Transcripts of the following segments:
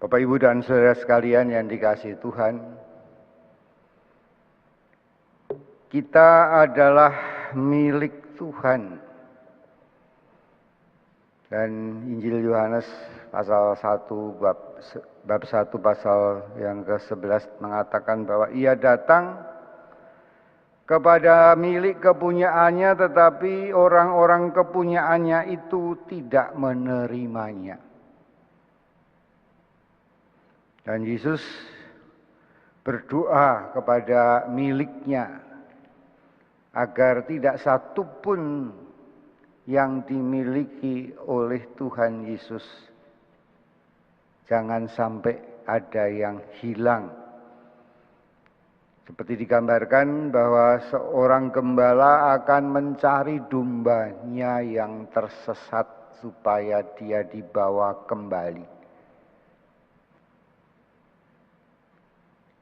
Bapak, Ibu, dan saudara sekalian yang dikasihi Tuhan, kita adalah milik Tuhan. Dan Injil Yohanes pasal 1 bab 1 pasal yang ke-11 mengatakan bahwa ia datang kepada milik kepunyaannya, tetapi orang-orang kepunyaannya itu tidak menerimanya. Dan Yesus berdoa kepada miliknya agar tidak satu pun yang dimiliki oleh Tuhan Yesus jangan sampai ada yang hilang. Seperti digambarkan bahwa seorang gembala akan mencari dombanya yang tersesat supaya dia dibawa kembali.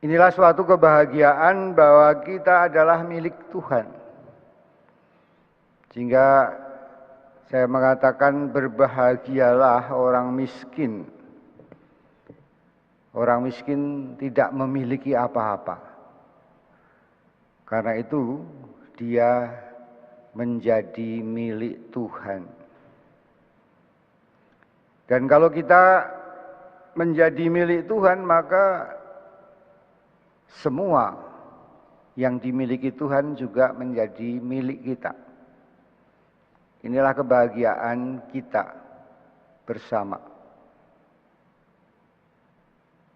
Inilah suatu kebahagiaan bahwa kita adalah milik Tuhan. Sehingga saya mengatakan berbahagialah orang miskin. Orang miskin tidak memiliki apa-apa. Karena itu dia menjadi milik Tuhan. Dan kalau kita menjadi milik Tuhan, maka semua yang dimiliki Tuhan juga menjadi milik kita. Inilah kebahagiaan kita bersama.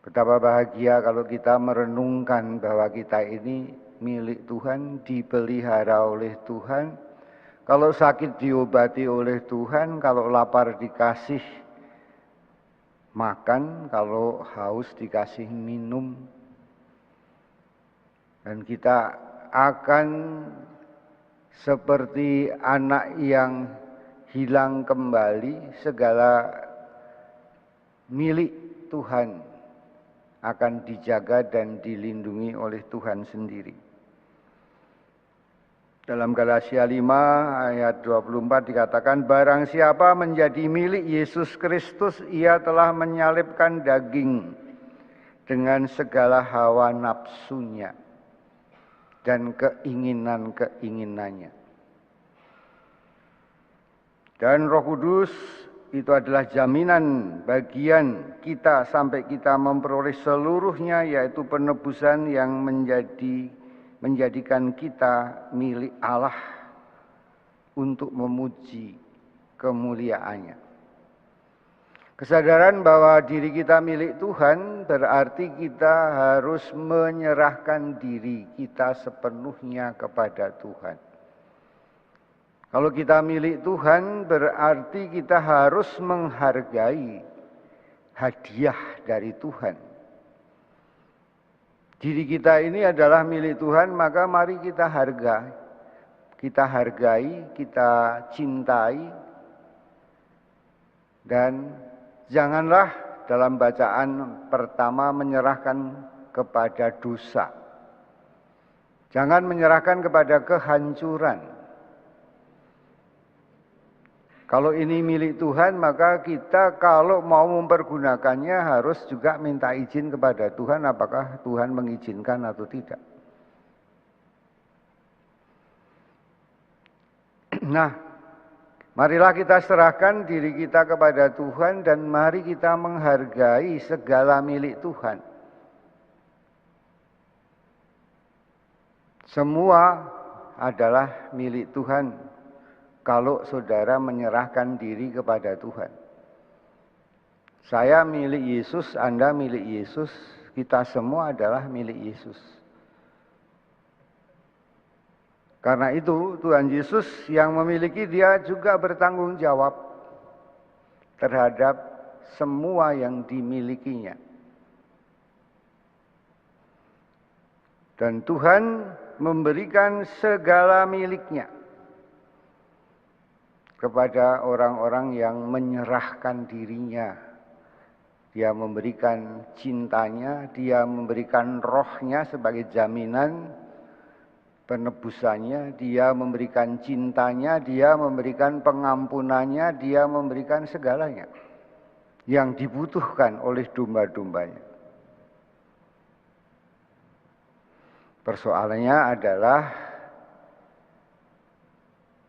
Betapa bahagia kalau kita merenungkan bahwa kita ini milik Tuhan, dipelihara oleh Tuhan. Kalau sakit diobati oleh Tuhan, kalau lapar dikasih makan, kalau haus dikasih minum. Dan kita akan seperti anak yang hilang kembali, segala milik Tuhan akan dijaga dan dilindungi oleh Tuhan sendiri. Dalam Galatia 5 ayat 24 dikatakan, barang siapa menjadi milik Yesus Kristus, ia telah menyalibkan daging dengan segala hawa nafsunya dan keinginan-keinginannya. Dan Roh Kudus itu adalah jaminan bagian kita sampai kita memperoleh seluruhnya, yaitu penebusan yang menjadikan kita milik Allah untuk memuji kemuliaannya. Kesadaran bahwa diri kita milik Tuhan berarti kita harus menyerahkan diri kita sepenuhnya kepada Tuhan. Kalau kita milik Tuhan berarti kita harus menghargai hadiah dari Tuhan. Diri kita ini adalah milik Tuhan, maka mari kita hargai, kita cintai, dan janganlah dalam bacaan pertama menyerahkan kepada dosa. Jangan menyerahkan kepada kehancuran. Kalau ini milik Tuhan, maka kita kalau mau mempergunakannya harus juga minta izin kepada Tuhan, apakah Tuhan mengizinkan atau tidak. Nah, marilah kita serahkan diri kita kepada Tuhan dan mari kita menghargai segala milik Tuhan. Semua adalah milik Tuhan kalau saudara menyerahkan diri kepada Tuhan. Saya milik Yesus, Anda milik Yesus, kita semua adalah milik Yesus. Karena itu Tuhan Yesus yang memiliki, dia juga bertanggung jawab terhadap semua yang dimilikinya. Dan Tuhan memberikan segala miliknya kepada orang-orang yang menyerahkan dirinya. Dia memberikan cintanya, dia memberikan rohnya sebagai jaminan penebusannya, dia memberikan cintanya, dia memberikan pengampunannya, dia memberikan segalanya. yang dibutuhkan oleh domba-dombanya. Persoalannya adalah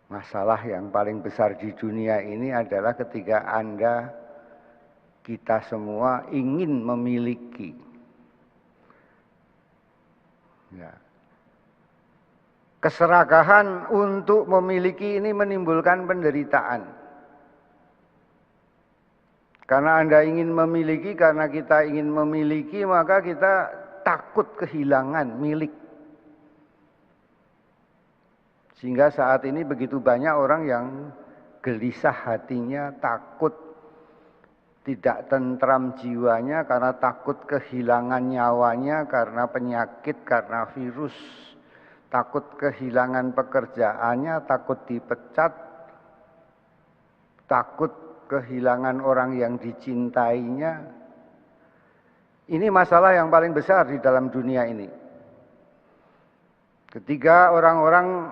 masalah yang paling besar di dunia ini adalah ketika kita semua ingin memiliki. Ya. Keserakahan untuk memiliki ini menimbulkan penderitaan. Karena Anda ingin memiliki, karena kita ingin memiliki, maka kita takut kehilangan milik. Sehingga saat ini begitu banyak orang yang gelisah hatinya, takut, tidak tentram jiwanya karena takut kehilangan nyawanya, karena penyakit, karena virus, takut kehilangan pekerjaannya, takut dipecat, takut kehilangan orang yang dicintainya. Ini masalah yang paling besar di dalam dunia ini. Ketika orang-orang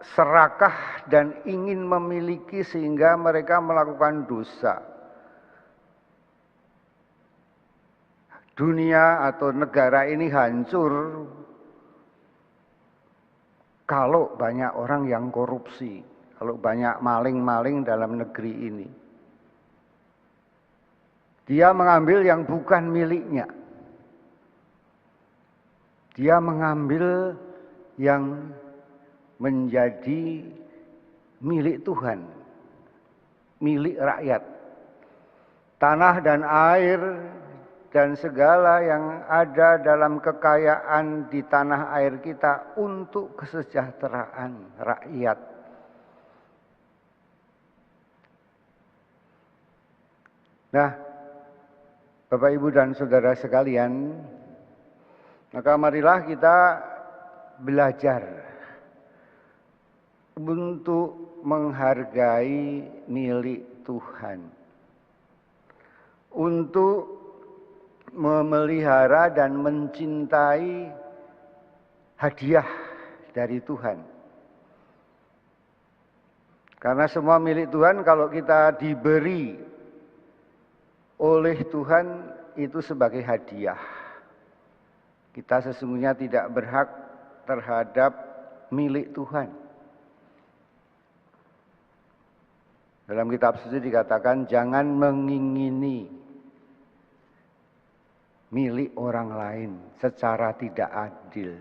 serakah dan ingin memiliki sehingga mereka melakukan dosa. Dunia atau negara ini hancur kalau banyak orang yang korupsi, kalau banyak maling-maling dalam negeri ini. Dia mengambil yang bukan miliknya. Dia mengambil yang menjadi milik Tuhan, milik rakyat. Tanah dan air dan segala yang ada dalam kekayaan di tanah air kita untuk kesejahteraan rakyat. Nah, Bapak, Ibu, dan Saudara sekalian, maka marilah kita belajar untuk menghargai milik Tuhan, untuk memelihara dan mencintai hadiah dari Tuhan. Karena semua milik Tuhan kalau kita diberi oleh Tuhan itu sebagai hadiah. Kita sesungguhnya tidak berhak terhadap milik Tuhan. Dalam kitab suci dikatakan jangan mengingini milik orang lain secara tidak adil.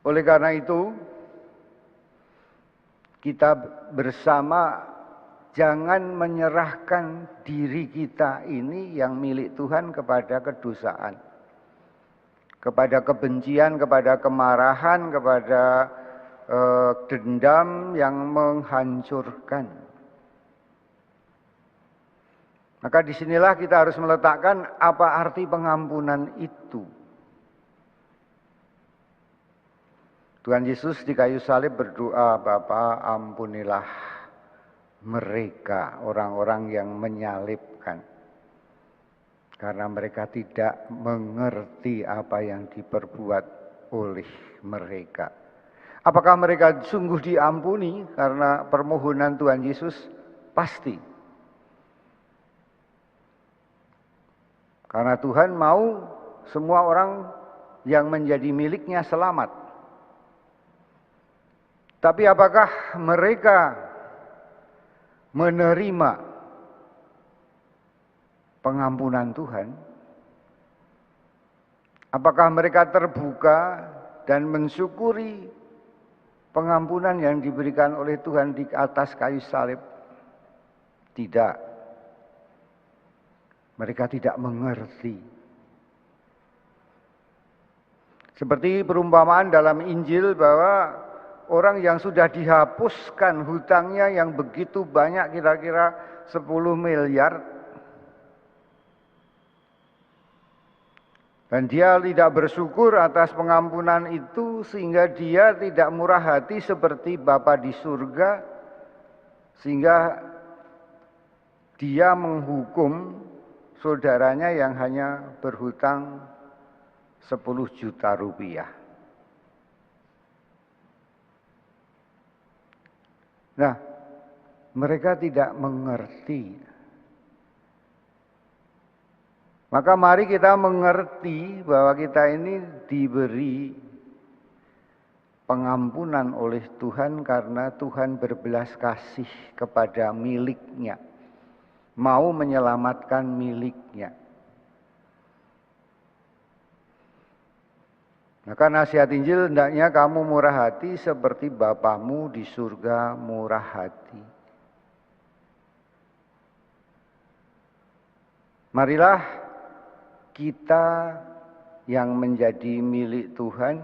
Oleh karena itu, kita bersama jangan menyerahkan diri kita ini yang milik Tuhan kepada kedosaan, kepada kebencian, kepada kemarahan, kepada dendam yang menghancurkan. Maka disinilah kita harus meletakkan apa arti pengampunan itu. Tuhan Yesus di kayu salib berdoa, Bapa, ampunilah mereka, orang-orang yang menyalibkan. Karena mereka tidak mengerti apa yang diperbuat oleh mereka. Apakah mereka sungguh diampuni karena permohonan Tuhan Yesus? Pasti. Karena Tuhan mau semua orang yang menjadi miliknya selamat. Tapi apakah mereka menerima pengampunan Tuhan? Apakah mereka terbuka dan mensyukuri pengampunan yang diberikan oleh Tuhan di atas kayu salib? Tidak. Mereka tidak mengerti. Seperti perumpamaan dalam Injil bahwa orang yang sudah dihapuskan hutangnya yang begitu banyak, kira-kira 10 miliar. Dan dia tidak bersyukur atas pengampunan itu sehingga dia tidak murah hati seperti Bapa di surga. Sehingga dia menghukum saudaranya yang hanya berhutang 10 juta rupiah. Nah, mereka tidak mengerti. Maka mari kita mengerti bahwa kita ini diberi pengampunan oleh Tuhan karena Tuhan berbelas kasih kepada miliknya. Mau menyelamatkan miliknya. Maka nasihat Injil, hendaknya kamu murah hati seperti Bapamu di surga murah hati. Marilah kita yang menjadi milik Tuhan,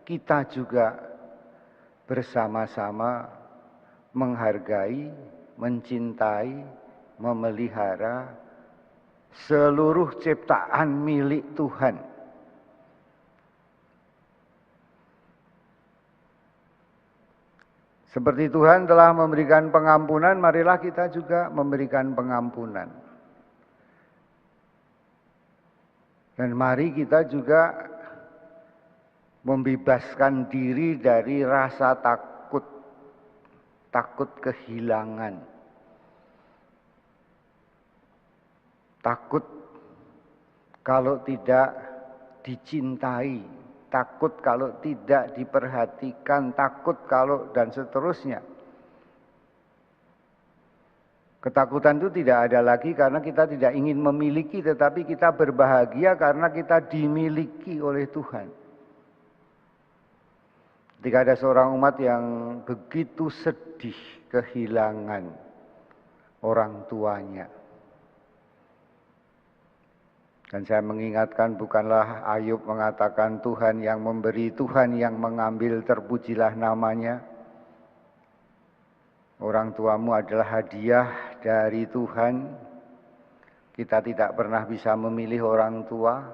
kita juga bersama-sama menghargai, mencintai, memelihara seluruh ciptaan milik Tuhan. Seperti Tuhan telah memberikan pengampunan, marilah kita juga memberikan pengampunan. Dan mari kita juga membebaskan diri dari rasa takut, takut kehilangan, takut kalau tidak dicintai, takut kalau tidak diperhatikan, takut kalau dan seterusnya. Ketakutan itu tidak ada lagi karena kita tidak ingin memiliki, tetapi kita berbahagia karena kita dimiliki oleh Tuhan. Ketika ada seorang umat yang begitu sedih kehilangan orang tuanya. Dan saya mengingatkan, bukanlah Ayub mengatakan Tuhan yang memberi, Tuhan yang mengambil, terpujilah namanya. Orang tuamu adalah hadiah dari Tuhan. Kita tidak pernah bisa memilih orang tua.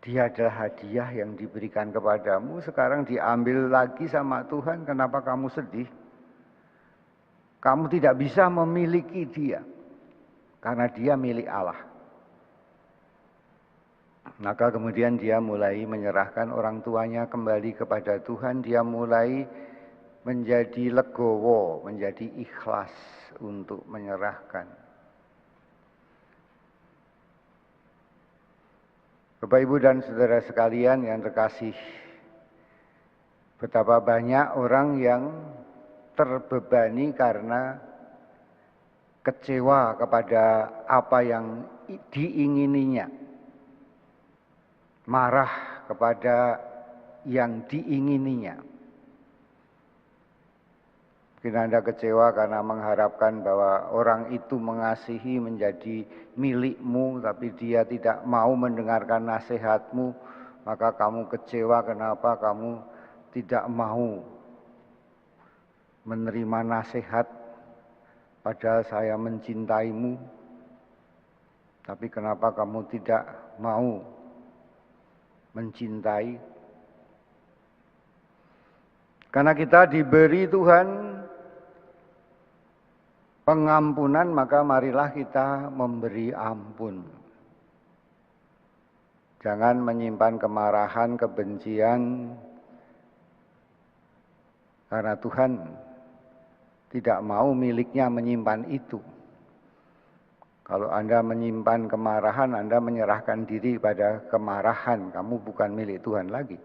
Dia adalah hadiah yang diberikan kepadamu. Sekarang diambil lagi sama Tuhan. Kenapa kamu sedih? Kamu tidak bisa memiliki dia. Karena dia milik Allah. Maka kemudian dia mulai menyerahkan orang tuanya kembali kepada Tuhan. Dia mulai menjadi legowo, menjadi ikhlas untuk menyerahkan. Bapak, Ibu, dan saudara sekalian yang terkasih, betapa banyak orang yang terbebani karena kecewa kepada apa yang diingininya, marah kepada yang diingininya. Mungkin Anda kecewa karena mengharapkan bahwa orang itu mengasihi, menjadi milikmu, tapi dia tidak mau mendengarkan nasihatmu, maka kamu kecewa kenapa kamu tidak mau menerima nasihat, padahal saya mencintaimu, tapi kenapa kamu tidak mau mencintai? Karena kita diberi Tuhan pengampunan, maka marilah kita memberi ampun. Jangan menyimpan kemarahan, kebencian, karena Tuhan tidak mau miliknya menyimpan itu. Kalau Anda menyimpan kemarahan, Anda menyerahkan diri pada kemarahan, kamu bukan milik Tuhan lagi.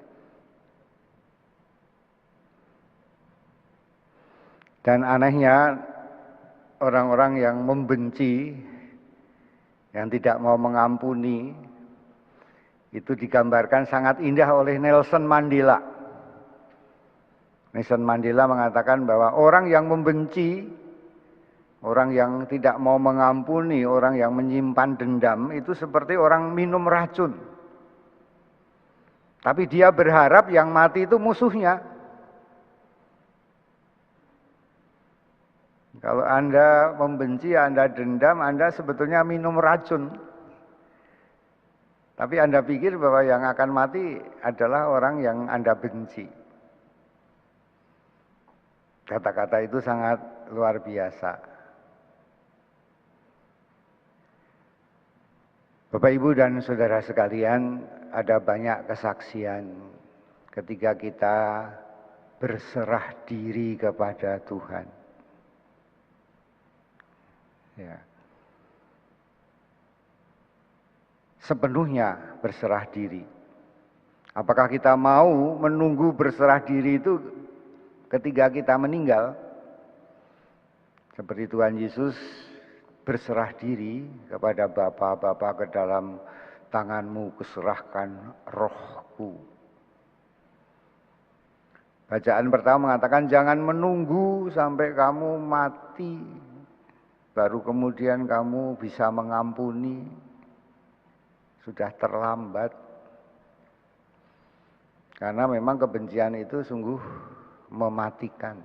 Dan anehnya, orang-orang yang membenci, yang tidak mau mengampuni, itu digambarkan sangat indah oleh Nelson Mandela. Nelson Mandela mengatakan bahwa orang yang membenci, orang yang tidak mau mengampuni, orang yang menyimpan dendam, itu seperti orang minum racun. Tapi dia berharap yang mati itu musuhnya. Kalau Anda membenci, Anda dendam, Anda sebetulnya minum racun. Tapi Anda pikir bahwa yang akan mati adalah orang yang Anda benci. Kata-kata itu sangat luar biasa. Bapak, Ibu, dan saudara sekalian, ada banyak kesaksian ketika kita berserah diri kepada Tuhan. Ya. Sepenuhnya berserah diri. Apakah kita mau menunggu berserah diri itu ketika kita meninggal? Seperti Tuhan Yesus berserah diri kepada Bapa, ke dalam tanganmu kuserahkan rohku. Bacaan pertama mengatakan jangan menunggu sampai kamu mati, baru kemudian kamu bisa mengampuni. Sudah terlambat. Karena memang kebencian itu sungguh mematikan.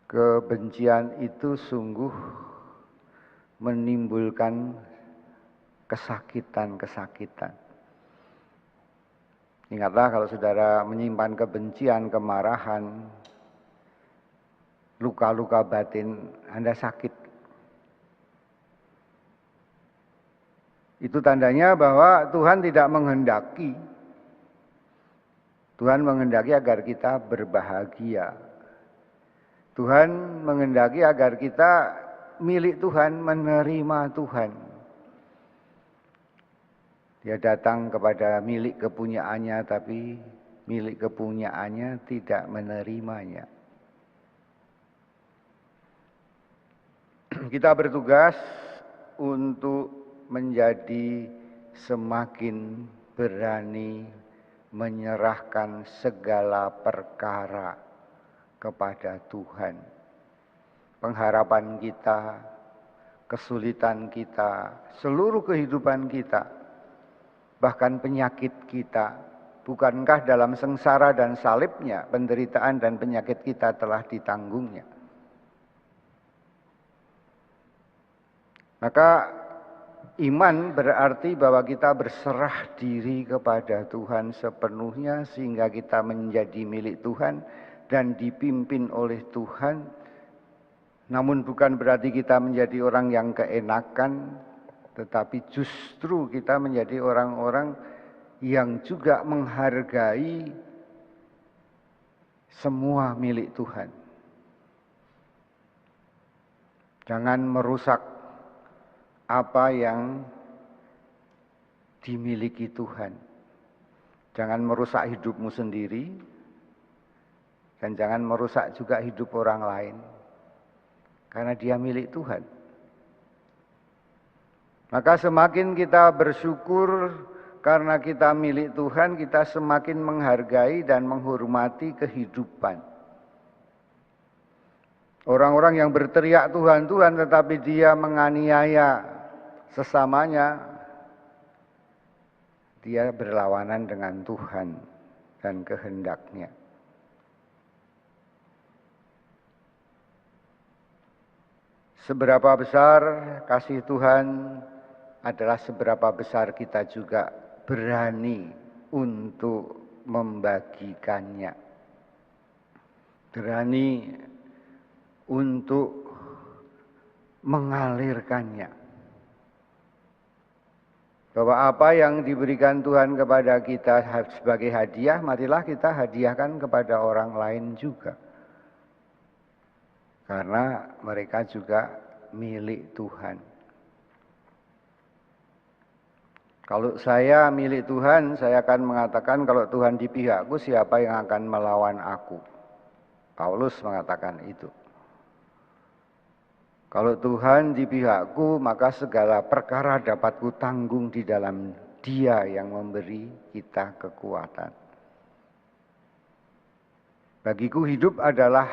Kebencian itu sungguh menimbulkan kesakitan-kesakitan. Ingatlah kalau saudara menyimpan kebencian, kemarahan, luka-luka batin, Anda sakit. Itu tandanya bahwa Tuhan tidak menghendaki. Tuhan menghendaki agar kita berbahagia. Tuhan menghendaki agar kita milik Tuhan, menerima Tuhan. Dia datang kepada milik kepunyaannya, tapi milik kepunyaannya tidak menerimanya. Kita bertugas untuk menjadi semakin berani menyerahkan segala perkara kepada Tuhan. Pengharapan kita, kesulitan kita, seluruh kehidupan kita, bahkan penyakit kita, bukankah dalam sengsara dan salibnya, penderitaan dan penyakit kita telah ditanggungnya. Maka iman berarti bahwa kita berserah diri kepada Tuhan sepenuhnya sehingga kita menjadi milik Tuhan dan dipimpin oleh Tuhan. Namun bukan berarti kita menjadi orang yang keenakan, tetapi justru kita menjadi orang-orang yang juga menghargai semua milik Tuhan. Jangan merusak apa yang dimiliki Tuhan. Jangan merusak hidupmu sendiri dan jangan merusak juga hidup orang lain. Karena dia milik Tuhan. Maka semakin kita bersyukur karena kita milik Tuhan, kita semakin menghargai dan menghormati kehidupan. Orang-orang yang berteriak Tuhan, Tuhan, tetapi dia menganiaya sesamanya, dia berlawanan dengan Tuhan dan kehendaknya. Seberapa besar kasih Tuhan adalah seberapa besar kita juga berani untuk membagikannya. Berani untuk mengalirkannya. Bahwa apa yang diberikan Tuhan kepada kita sebagai hadiah, marilah kita hadiahkan kepada orang lain juga. Karena mereka juga milik Tuhan. Kalau saya milik Tuhan, saya akan mengatakan kalau Tuhan di pihakku, siapa yang akan melawan aku? Paulus mengatakan itu. Kalau Tuhan di pihakku, maka segala perkara dapat kutanggung di dalam Dia yang memberi kita kekuatan. Bagiku hidup adalah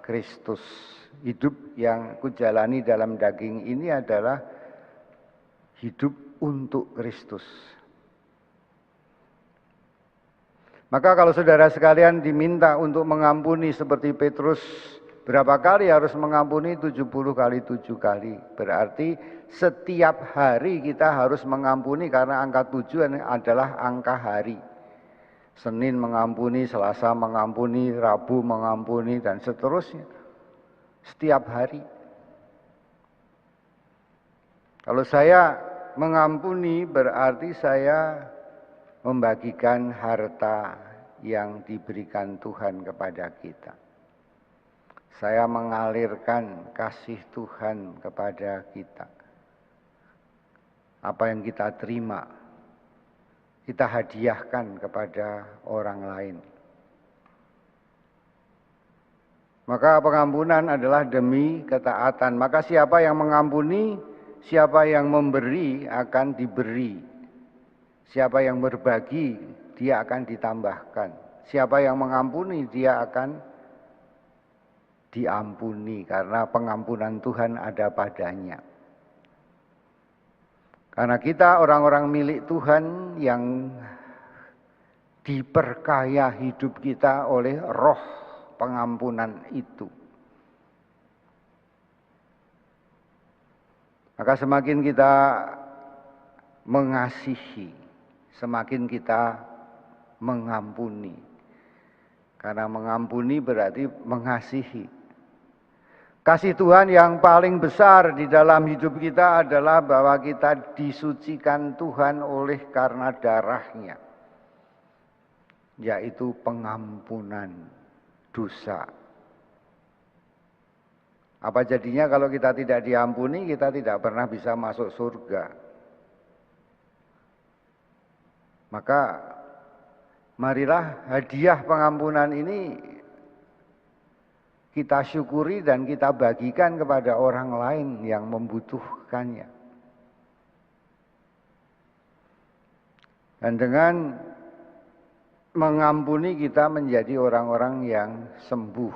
Kristus. Hidup yang kujalani dalam daging ini adalah hidup untuk Kristus. Maka kalau saudara sekalian diminta untuk mengampuni seperti Petrus, berapa kali harus mengampuni? 70 kali 7 kali. Berarti setiap hari kita harus mengampuni karena angka 7 adalah angka hari. Senin mengampuni, Selasa mengampuni, Rabu mengampuni, dan seterusnya. Setiap hari. Kalau saya mengampuni berarti saya membagikan harta yang diberikan Tuhan kepada kita. Saya mengalirkan kasih Tuhan kepada kita. Apa yang kita terima, kita hadiahkan kepada orang lain. Maka pengampunan adalah demi ketaatan. Maka siapa yang mengampuni, siapa yang memberi akan diberi. Siapa yang berbagi, dia akan ditambahkan. Siapa yang mengampuni, dia akan diampuni karena pengampunan Tuhan ada padanya. Karena kita orang-orang milik Tuhan yang diperkaya hidup kita oleh roh pengampunan itu. Maka semakin kita mengasihi, semakin kita mengampuni. Karena mengampuni berarti mengasihi. Kasih Tuhan yang paling besar di dalam hidup kita adalah bahwa kita disucikan Tuhan oleh karena darahnya, yaitu pengampunan dosa. Apa jadinya kalau kita tidak diampuni, kita tidak pernah bisa masuk surga. Maka marilah hadiah pengampunan ini kita syukuri dan kita bagikan kepada orang lain yang membutuhkannya. Dan dengan mengampuni kita menjadi orang-orang yang sembuh.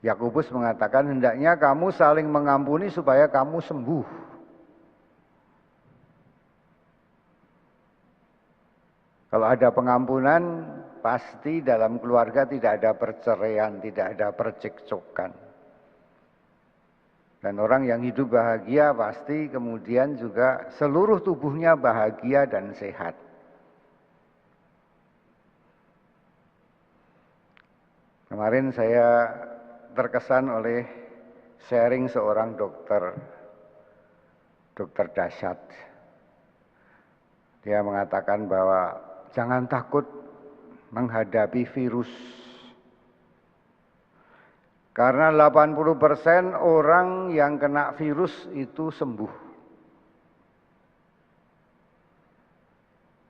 Yakobus mengatakan hendaknya kamu saling mengampuni supaya kamu sembuh. Kalau ada pengampunan, pasti dalam keluarga tidak ada perceraian, tidak ada percekcokan. Dan orang yang hidup bahagia pasti kemudian juga seluruh tubuhnya bahagia dan sehat. Kemarin saya terkesan oleh sharing seorang dokter dahsyat. Dia mengatakan bahwa jangan takut menghadapi virus. Karena 80% orang yang kena virus itu sembuh.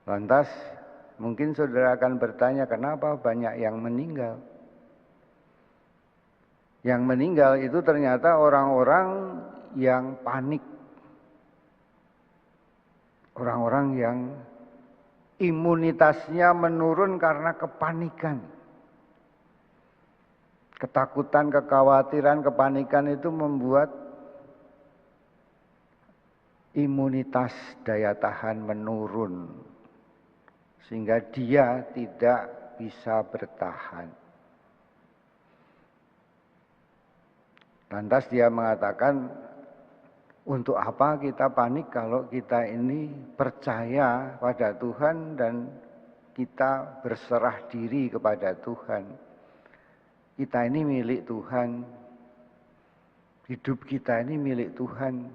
Lantas mungkin saudara akan bertanya kenapa banyak yang meninggal. Yang meninggal itu ternyata orang-orang yang panik. Orang-orang yang imunitasnya menurun karena kepanikan. Ketakutan, kekhawatiran, kepanikan itu membuat imunitas daya tahan menurun. Sehingga dia tidak bisa bertahan. Lantas dia mengatakan, untuk apa kita panik kalau kita ini percaya pada Tuhan dan kita berserah diri kepada Tuhan. Kita ini milik Tuhan. Hidup kita ini milik Tuhan.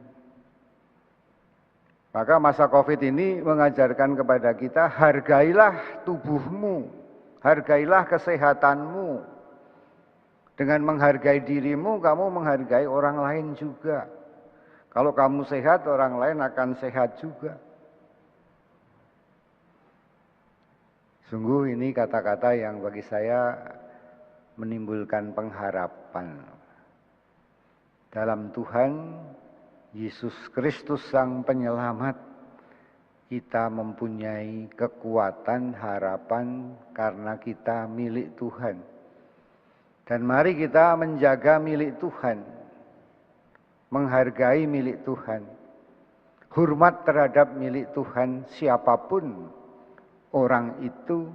Maka masa COVID ini mengajarkan kepada kita, hargailah tubuhmu, hargailah kesehatanmu. Dengan menghargai dirimu, kamu menghargai orang lain juga. Kalau kamu sehat, orang lain akan sehat juga. Sungguh ini kata-kata yang bagi saya menimbulkan pengharapan. Dalam Tuhan Yesus Kristus Sang Penyelamat, kita mempunyai kekuatan, harapan karena kita milik Tuhan. Dan mari kita menjaga milik Tuhan, menghargai milik Tuhan, hormat terhadap milik Tuhan, siapapun orang itu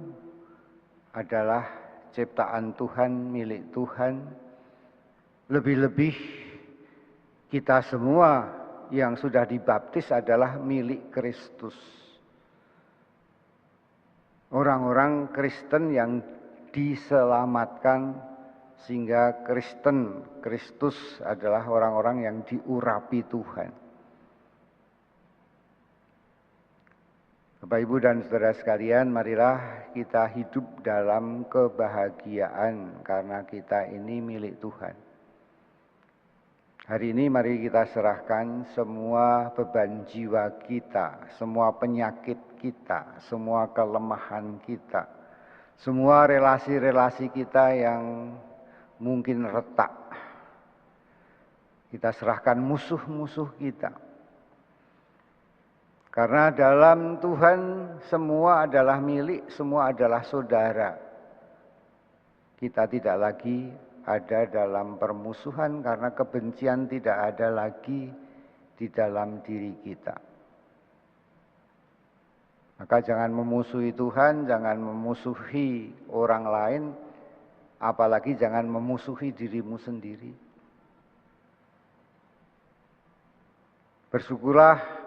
adalah ciptaan Tuhan, milik Tuhan. Lebih-lebih kita semua yang sudah dibaptis adalah milik Kristus. Orang-orang Kristen yang diselamatkan sehingga Kristus adalah orang-orang yang diurapi Tuhan. Bapak, Ibu, dan saudara sekalian, marilah kita hidup dalam kebahagiaan karena kita ini milik Tuhan. Hari ini mari kita serahkan semua beban jiwa kita, semua penyakit kita, semua kelemahan kita, semua relasi-relasi kita yang mungkin retak. Kita serahkan musuh-musuh kita. Karena dalam Tuhan semua adalah milik, semua adalah saudara. Kita tidak lagi ada dalam permusuhan karena kebencian tidak ada lagi di dalam diri kita. Maka jangan memusuhi Tuhan, jangan memusuhi orang lain, apalagi jangan memusuhi dirimu sendiri. Bersyukurlah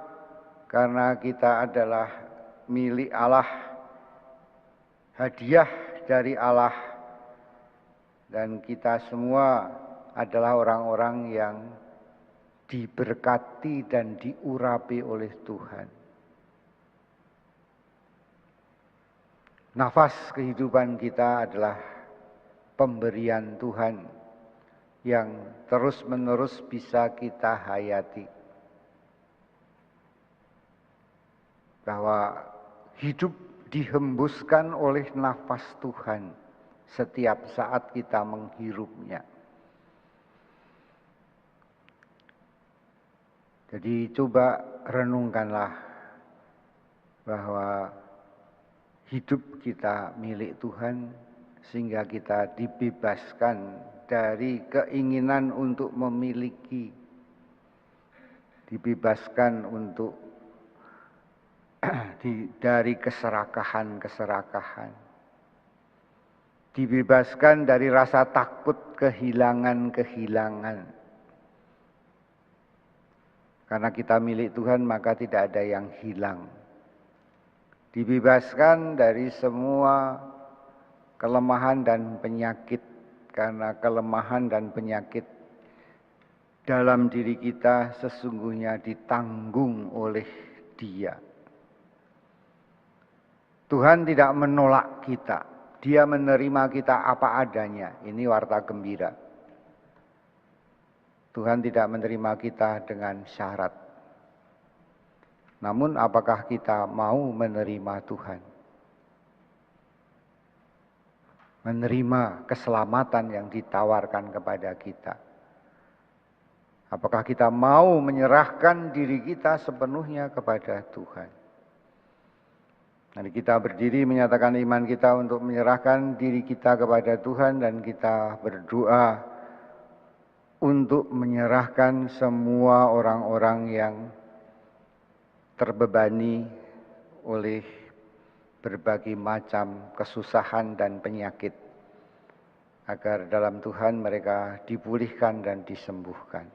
karena kita adalah milik Allah, hadiah dari Allah, dan kita semua adalah orang-orang yang diberkati dan diurapi oleh Tuhan. Nafas kehidupan kita adalah pemberian Tuhan yang terus-menerus bisa kita hayati. Bahwa hidup dihembuskan oleh nafas Tuhan setiap saat kita menghirupnya. Jadi coba renungkanlah bahwa hidup kita milik Tuhan sehingga kita dibebaskan dari keinginan untuk memiliki, dibebaskan untuk dari keserakahan-keserakahan, dibebaskan dari rasa takut kehilangan-kehilangan. Karena kita milik Tuhan maka tidak ada yang hilang. Dibebaskan dari semua kelemahan dan penyakit, karena kelemahan dan penyakit dalam diri kita sesungguhnya ditanggung oleh Dia. Tuhan tidak menolak kita, Dia menerima kita apa adanya. Ini warta gembira. Tuhan tidak menerima kita dengan syarat. Namun apakah kita mau menerima Tuhan? Menerima keselamatan yang ditawarkan kepada kita. Apakah kita mau menyerahkan diri kita sepenuhnya kepada Tuhan? Mari kita berdiri menyatakan iman kita untuk menyerahkan diri kita kepada Tuhan, dan kita berdoa untuk menyerahkan semua orang-orang yang terbebani oleh berbagai macam kesusahan dan penyakit, agar dalam Tuhan mereka dipulihkan dan disembuhkan.